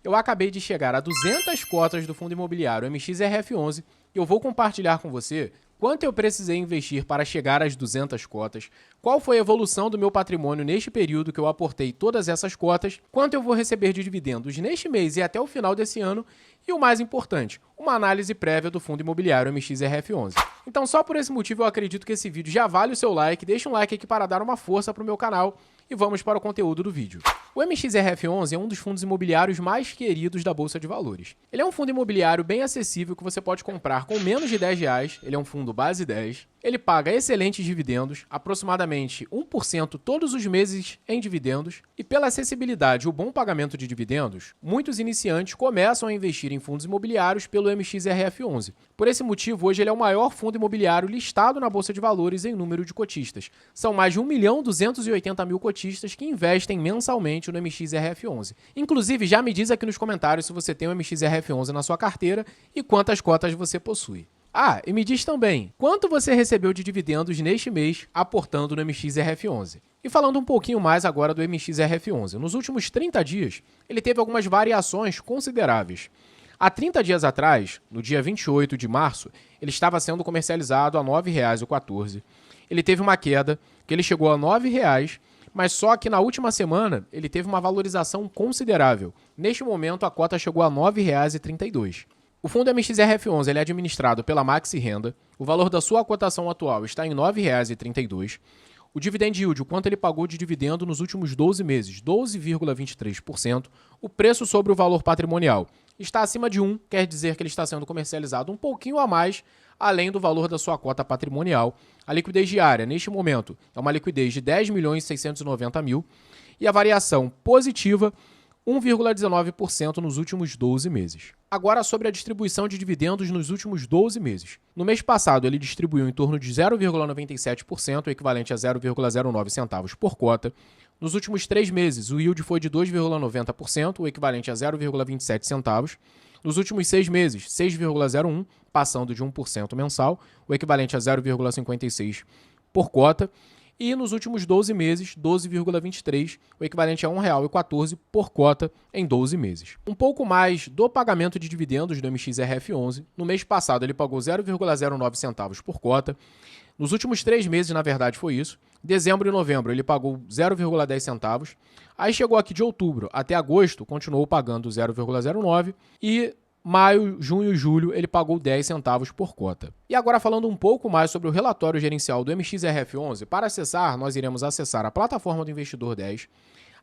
eu acabei de chegar a 200 cotas do fundo imobiliário MXRF11 e eu vou compartilhar com você quanto eu precisei investir para chegar às 200 cotas, qual foi a evolução do meu patrimônio neste período que eu aportei todas essas cotas, quanto eu vou receber de dividendos neste mês e até o final desse ano, e o mais importante, uma análise prévia do fundo imobiliário MXRF11. Então só por esse motivo eu acredito que esse vídeo já vale o seu like, deixa um like aqui para dar uma força para o meu canal e vamos para o conteúdo do vídeo. O MXRF11 é um dos fundos imobiliários mais queridos da Bolsa de Valores. Ele é um fundo imobiliário bem acessível que você pode comprar com menos de R$10, ele é um fundo base 10, ele paga excelentes dividendos, aproximadamente 1% todos os meses em dividendos, e pela acessibilidade e o bom pagamento de dividendos, muitos iniciantes começam a investir em fundos imobiliários pelo MXRF11. Por esse motivo, hoje ele é o maior fundo imobiliário listado na Bolsa de Valores em número de cotistas. São mais de 1.280.000 cotistas que investem mensalmente no MXRF11. Inclusive, já me diz aqui nos comentários se você tem o MXRF11 na sua carteira e quantas cotas você possui. Ah, e me diz também, quanto você recebeu de dividendos neste mês aportando no MXRF11? E falando um pouquinho mais agora do MXRF11, nos últimos 30 dias, ele teve algumas variações consideráveis. Há 30 dias atrás, no dia 28 de março, ele estava sendo comercializado a R$ 9,14. Ele teve uma queda, que ele chegou a R$ 9,00, mas só que na última semana ele teve uma valorização considerável. Neste momento, a cota chegou a R$ 9,32. O fundo MXRF11 ele é administrado pela Maxi Renda. O valor da sua cotação atual está em R$ 9,32. O dividend yield, o quanto ele pagou de dividendo nos últimos 12 meses, 12,23%. O preço sobre o valor patrimonial está acima de 1, quer dizer que ele está sendo comercializado um pouquinho a mais, além do valor da sua cota patrimonial. A liquidez diária, neste momento, é uma liquidez de 10.690.000 e a variação positiva, 1,19% nos últimos 12 meses. Agora sobre a distribuição de dividendos nos últimos 12 meses. No mês passado, ele distribuiu em torno de 0,97%, o equivalente a 0,09 centavos por cota. Nos últimos 3 meses, o yield foi de 2,90%, o equivalente a 0,27 centavos. Nos últimos 6 meses, 6,01%, passando de 1% mensal, o equivalente a 0,56 por cota. E nos últimos 12 meses, 12,23, o equivalente a R$ 1,14 por cota em 12 meses. Um pouco mais do pagamento de dividendos do MXRF11. No mês passado, ele pagou 0,09 centavos por cota. Nos últimos 3 meses, na verdade, foi isso. Dezembro e novembro, ele pagou 0,10 centavos. Aí chegou aqui de outubro até agosto, continuou pagando 0,09 e maio, junho e julho, ele pagou 10 centavos por cota. E agora falando um pouco mais sobre o relatório gerencial do MXRF11, para acessar, nós iremos acessar a plataforma do Investidor 10,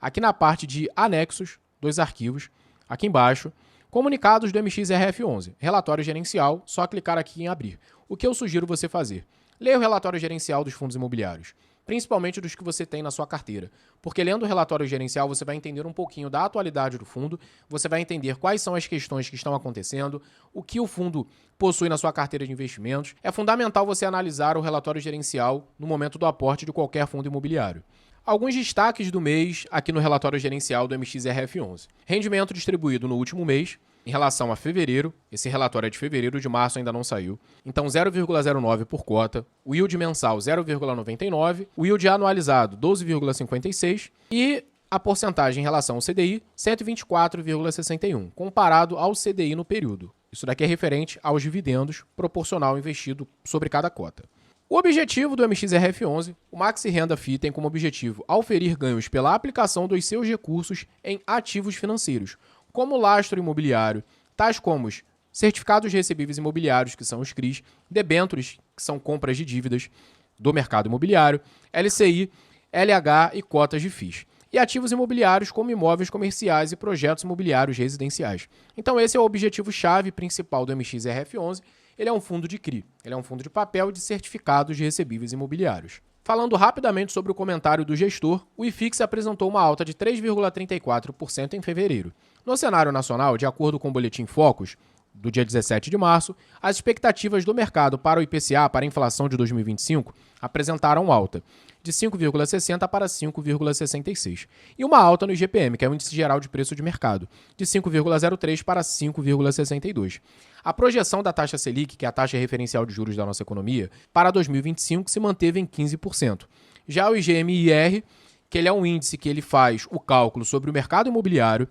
aqui na parte de anexos, dos arquivos, aqui embaixo, comunicados do MXRF11, relatório gerencial, só clicar aqui em abrir. O que eu sugiro você fazer? Leia o relatório gerencial dos fundos imobiliários, principalmente dos que você tem na sua carteira, porque lendo o relatório gerencial você vai entender um pouquinho da atualidade do fundo, você vai entender quais são as questões que estão acontecendo, o que o fundo possui na sua carteira de investimentos. É fundamental você analisar o relatório gerencial no momento do aporte de qualquer fundo imobiliário. Alguns destaques do mês aqui no relatório gerencial do MXRF11. Rendimento distribuído no último mês, em relação a fevereiro, esse relatório é de fevereiro, de março ainda não saiu, então 0,09 por cota, o yield mensal 0,99, o yield anualizado 12,56 e a porcentagem em relação ao CDI 124,61, comparado ao CDI no período. Isso daqui é referente aos dividendos proporcional investido sobre cada cota. O objetivo do MXRF11, o Maxi Renda FI tem como objetivo auferir ganhos pela aplicação dos seus recursos em ativos financeiros, como lastro imobiliário, tais como os certificados recebíveis imobiliários, que são os CRIs, debêntures, que são compras de dívidas do mercado imobiliário, LCI, LH e cotas de FIIs, e ativos imobiliários como imóveis comerciais e projetos imobiliários residenciais. Então esse é o objetivo-chave principal do MXRF11, ele é um fundo de CRI, ele é um fundo de papel de certificados de recebíveis imobiliários. Falando rapidamente sobre o comentário do gestor, o IFIX apresentou uma alta de 3,34% em fevereiro. No cenário nacional, de acordo com o Boletim Focus, do dia 17 de março, as expectativas do mercado para o IPCA, para a inflação de 2025, apresentaram alta de 5,60 para 5,66 e uma alta no IGPM, que é o Índice Geral de Preço de Mercado, de 5,03 para 5,62. A projeção da taxa Selic, que é a taxa referencial de juros da nossa economia, para 2025 se manteve em 15%. Já o IGMIR, que ele é um índice que ele faz o cálculo sobre o mercado imobiliário,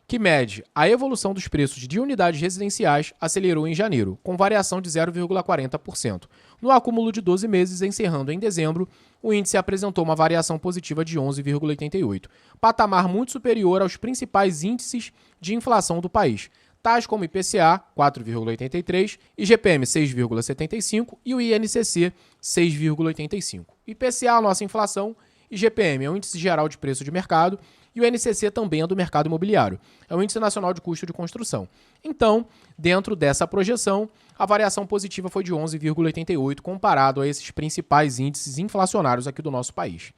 que mede a evolução dos preços de unidades residenciais, acelerou em janeiro, com variação de 0,40%. No acúmulo de 12 meses, encerrando em dezembro, o índice apresentou uma variação positiva de 11,88%, patamar muito superior aos principais índices de inflação do país, tais como IPCA, 4,83%, IGPM, 6,75% e o INCC, 6,85%. IPCA, a nossa inflação, IGPM é o Índice Geral de Preço de Mercado, e o INCC também é do mercado imobiliário, é o Índice Nacional de Custo de Construção. Então, dentro dessa projeção, a variação positiva foi de 11,88 comparado a esses principais índices inflacionários aqui do nosso país.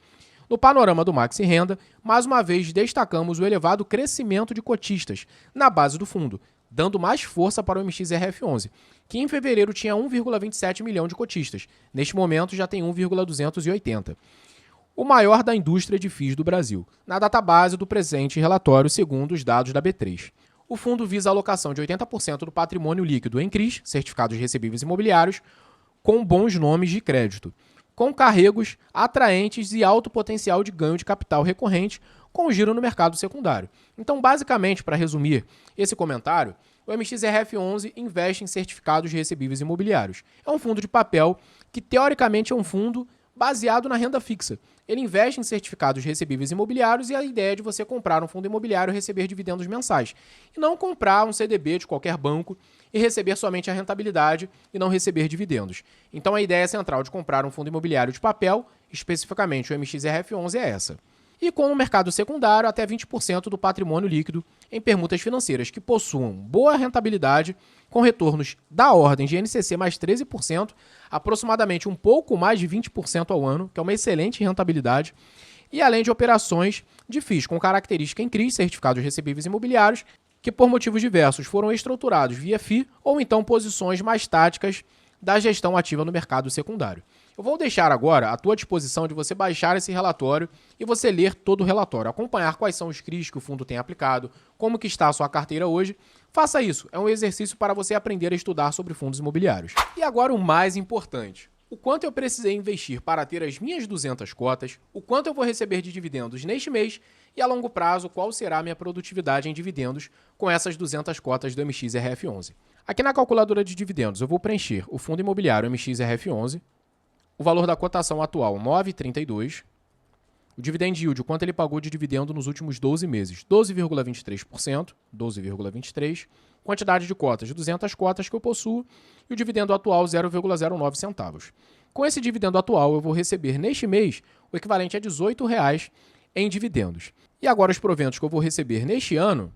No panorama do Maxi Renda, mais uma vez destacamos o elevado crescimento de cotistas na base do fundo, dando mais força para o MXRF11, que em fevereiro tinha 1,27 milhão de cotistas, neste momento já tem 1,280. O maior da indústria de FIIs do Brasil, na database do presente relatório segundo os dados da B3. O fundo visa a alocação de 80% do patrimônio líquido em CRIs, certificados recebíveis imobiliários, com bons nomes de crédito, com carregos atraentes e alto potencial de ganho de capital recorrente, com giro no mercado secundário. Então, basicamente, para resumir esse comentário, o MXRF11 investe em certificados recebíveis imobiliários. É um fundo de papel que, teoricamente, é um fundo baseado na renda fixa. Ele investe em certificados recebíveis imobiliários e a ideia é de você comprar um fundo imobiliário e receber dividendos mensais. E não comprar um CDB de qualquer banco e receber somente a rentabilidade e não receber dividendos. Então a ideia central de comprar um fundo imobiliário de papel, especificamente o MXRF11, é essa. E com o mercado secundário, até 20% do patrimônio líquido em permutas financeiras que possuam boa rentabilidade, com retornos da ordem de INCC mais 13%, aproximadamente um pouco mais de 20% ao ano, que é uma excelente rentabilidade, e além de operações de FIIs com característica em CRIs, certificados recebíveis imobiliários, que por motivos diversos foram estruturados via FII ou então posições mais táticas da gestão ativa no mercado secundário. Eu vou deixar agora à tua disposição de você baixar esse relatório e você ler todo o relatório, acompanhar quais são os CRIs que o fundo tem aplicado, como que está a sua carteira hoje. Faça isso, é um exercício para você aprender a estudar sobre fundos imobiliários. E agora o mais importante. O quanto eu precisei investir para ter as minhas 200 cotas, o quanto eu vou receber de dividendos neste mês e a longo prazo qual será a minha produtividade em dividendos com essas 200 cotas do MXRF11. Aqui na calculadora de dividendos eu vou preencher o fundo imobiliário MXRF11, o valor da cotação atual 9,32, o dividend yield, o quanto ele pagou de dividendo nos últimos 12 meses, 12,23%, 12,23%, quantidade de cotas, 200 cotas que eu possuo, e o dividendo atual 0,09 centavos. Com esse dividendo atual, eu vou receber neste mês o equivalente a R$ 18,00 em dividendos. E agora os proventos que eu vou receber neste ano,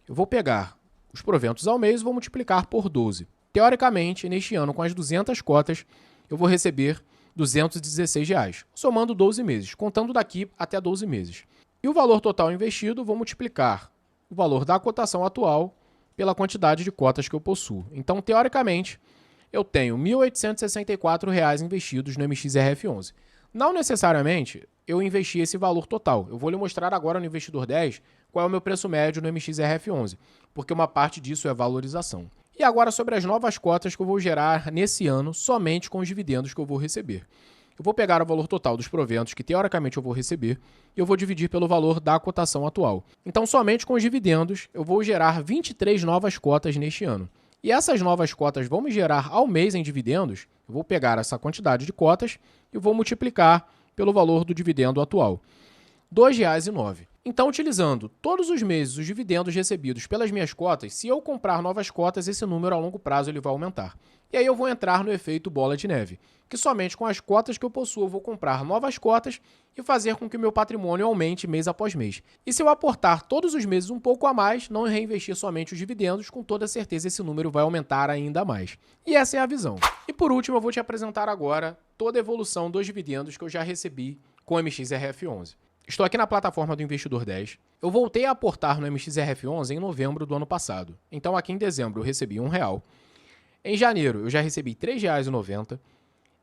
eu vou pegar os proventos ao mês e vou multiplicar por 12. Teoricamente, neste ano, com as 200 cotas, eu vou receber R$ 216,00, somando 12 meses, contando daqui até 12 meses. E o valor total investido, vou multiplicar o valor da cotação atual pela quantidade de cotas que eu possuo. Então, teoricamente, eu tenho R$ 1.864,00 investidos no MXRF11. Não necessariamente eu investi esse valor total. Eu vou lhe mostrar agora no Investidor 10 qual é o meu preço médio no MXRF11, porque uma parte disso é valorização. E agora sobre as novas cotas que eu vou gerar nesse ano somente com os dividendos que eu vou receber. Eu vou pegar o valor total dos proventos que teoricamente eu vou receber e eu vou dividir pelo valor da cotação atual. Então somente com os dividendos eu vou gerar 23 novas cotas neste ano. E essas novas cotas vão me gerar ao mês em dividendos, eu vou pegar essa quantidade de cotas e vou multiplicar pelo valor do dividendo atual, R$ 2,09. Então, utilizando todos os meses os dividendos recebidos pelas minhas cotas, se eu comprar novas cotas, esse número a longo prazo ele vai aumentar. E aí eu vou entrar no efeito bola de neve, que somente com as cotas que eu possuo eu vou comprar novas cotas e fazer com que o meu patrimônio aumente mês após mês. E se eu aportar todos os meses um pouco a mais, não reinvestir somente os dividendos, com toda certeza esse número vai aumentar ainda mais. E essa é a visão. E por último, eu vou te apresentar agora toda a evolução dos dividendos que eu já recebi com o MXRF11. Estou aqui na plataforma do Investidor 10. Eu voltei a aportar no MXRF11 em novembro do ano passado. Então aqui em dezembro eu recebi R$1. Em janeiro eu já recebi R$ 3,90.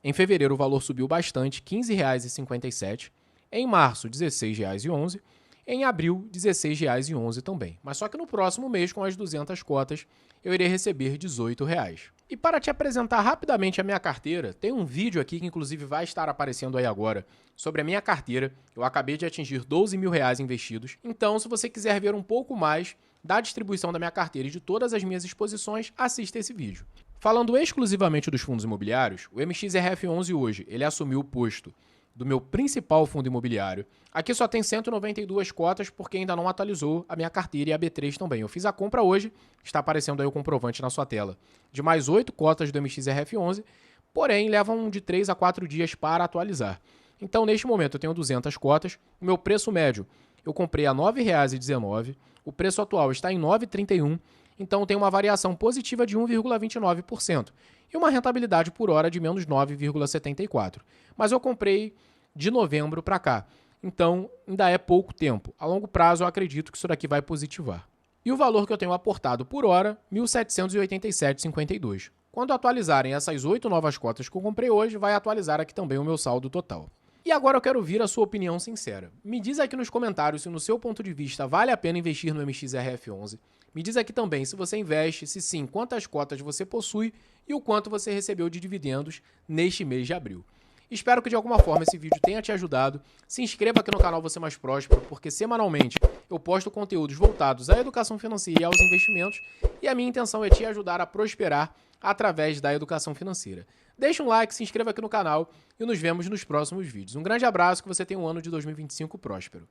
Em fevereiro o valor subiu bastante, R$ 15,57. Em março, R$ 16,11. Em abril, R$ 16,11 também. Mas só que no próximo mês, com as 200 cotas, eu irei receber R$ 18,00. E para te apresentar rapidamente a minha carteira, tem um vídeo aqui que inclusive vai estar aparecendo aí agora sobre a minha carteira. Eu acabei de atingir R$ 12.000 investidos. Então, se você quiser ver um pouco mais da distribuição da minha carteira e de todas as minhas exposições, assista esse vídeo. Falando exclusivamente dos fundos imobiliários, o MXRF11 hoje, ele assumiu o posto do meu principal fundo imobiliário. Aqui só tem 192 cotas porque ainda não atualizou a minha carteira e a B3 também. Eu fiz a compra hoje, está aparecendo aí o comprovante na sua tela, de mais 8 cotas do MXRF11, porém levam de 3 a 4 dias para atualizar. Então, neste momento, eu tenho 200 cotas, o meu preço médio eu comprei a R$ 9,19, o preço atual está em R$ 9,31, então tem uma variação positiva de 1,29% e uma rentabilidade por hora de menos 9,74%. Mas eu comprei de novembro para cá, então ainda é pouco tempo. A longo prazo eu acredito que isso daqui vai positivar. E o valor que eu tenho aportado por hora, R$ 1.787,52. Quando atualizarem essas 8 novas cotas que eu comprei hoje, vai atualizar aqui também o meu saldo total. E agora eu quero ouvir a sua opinião sincera. Me diz aqui nos comentários se no seu ponto de vista vale a pena investir no MXRF11. Me diz aqui também se você investe, se sim, quantas cotas você possui e o quanto você recebeu de dividendos neste mês de abril. Espero que de alguma forma esse vídeo tenha te ajudado. Se inscreva aqui no canal Você Mais Próspero, porque semanalmente eu posto conteúdos voltados à educação financeira e aos investimentos, e a minha intenção é te ajudar a prosperar através da educação financeira. Deixa um like, se inscreva aqui no canal e nos vemos nos próximos vídeos. Um grande abraço, que você tenha um ano de 2025 próspero.